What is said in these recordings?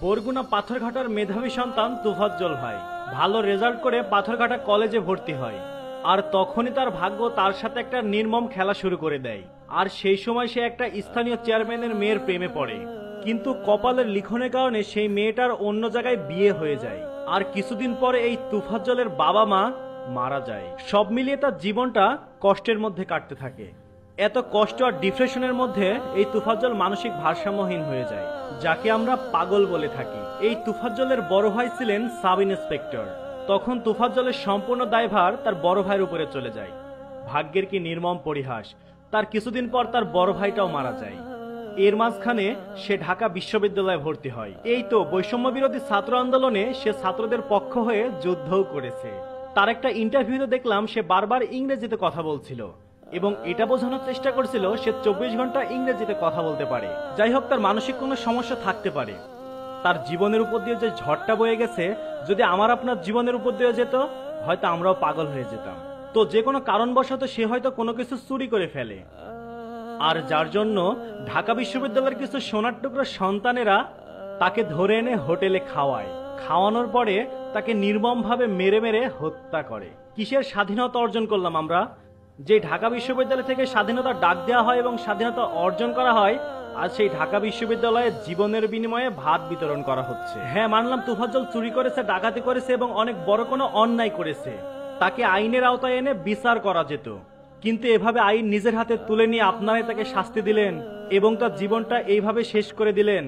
বরগুনা পাথরঘাটার মেধাবী সন্তান তুফাজ্জল ভাই ভালো রেজাল্ট করে পাথরঘাটা কলেজে ভর্তি হয়। আর তখনই তার ভাগ্য তার সাথে একটা নির্মম খেলা শুরু করে দেয়। আর সেই সময় সে একটা স্থানীয় চেয়ারম্যানের মেয়ের প্রেমে পড়ে, কিন্তু কপালের লিখনের কারণে সেই মেয়েটার অন্য জায়গায় বিয়ে হয়ে যায়। আর কিছুদিন পরে এই তুফাজ্জলের বাবা মা মারা যায়। সব মিলিয়ে তার জীবনটা কষ্টের মধ্যে কাটতে থাকে। এত কষ্ট আর ডিপ্রেশনের মধ্যে এই তুফাজ্জল মানসিক ভারসাম্যহীন হয়ে যায়, যাকে আমরা পাগল বলে থাকি। এই তুফাজ্জলের বড় ভাই ছিলেন সাব ইন্সপেক্টর। তখন তুফাজ্জলের সম্পূর্ণ দায়ভার তার বড় ভাইয়ের উপরে চলে যায়। ভাগ্যের কি নির্মম পরিহাস, তার কিছুদিন পর তার বড় ভাইটাও মারা যায়। এর মাঝখানে সে ঢাকা বিশ্ববিদ্যালয়ে ভর্তি হয়। এই তো বৈষম্য বিরোধী ছাত্র আন্দোলনে সে ছাত্রদের পক্ষ হয়ে যুদ্ধও করেছে। তার একটা ইন্টারভিউতে দেখলাম সে বারবার ইংরেজিতে কথা বলছিল এবং এটা বোঝানোর চেষ্টা করছিল সে 24 ঘন্টা ইংরেজিতে কথা বলতে পারে। যাই হোক, তার মানসিক কোনো সমস্যা থাকতে পারে। তার জীবনের উপর দিয়ে যে ঝড়টা বয়ে গেছে, যদি আমার আপনার জীবনের উপর দিয়ে যেত, হয়তো আমরাও পাগল হয়ে যেতাম। তো যে কোনো কারণবশত সে হয়তো কোনো কিছু চুরি করে ফেলে, আর যার জন্য ঢাকা বিশ্ববিদ্যালয়ের কিছু সোনার টুকরো সন্তানেরা তাকে ধরে এনে হোটেলে খাওয়ায়। খাওয়ানোর পরে তাকে নির্মমভাবে মেরে মেরে হত্যা করে। কিসের স্বাধীনতা অর্জন করলাম আমরা? যে ঢাকা বিশ্ববিদ্যালয় থেকে স্বাধীনতা ডাক দেওয়া হয় এবং স্বাধীনতা অর্জন করা হয়, আজ সেই ঢাকা বিশ্ববিদ্যালয়ে জীবনের বিনিময়ে ভাত বিতরণ করা হচ্ছে। হ্যাঁ, মানলাম তুফাজ্জল চুরি করেছে, ডাকাতি করেছে এবং অনেক বড় কোনো অন্যায় করেছে। তাকে আইনের আওতায় এনে বিচার করা যেত, কিন্তু এভাবে আইন নিজের হাতে তুলে নিয়ে আপনারাই তাকে শাস্তি দিলেন এবং তার জীবনটা এইভাবে শেষ করে দিলেন।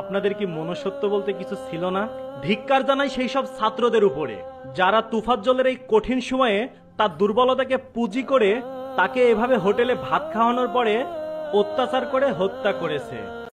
আপনাদের কি মনুষ্যত্ব বলতে কিছু ছিল না? ধিক্কার জানাই সেই সব ছাত্রদের উপরে যারা তুফাজ্জলের এই কঠিন সময়ে তার দুর্বলতাকে পুঁজি করে তাকে এভাবে হোটেলে ভাত খাওয়ানোর পরে অত্যাচার করে হত্যা করেছে।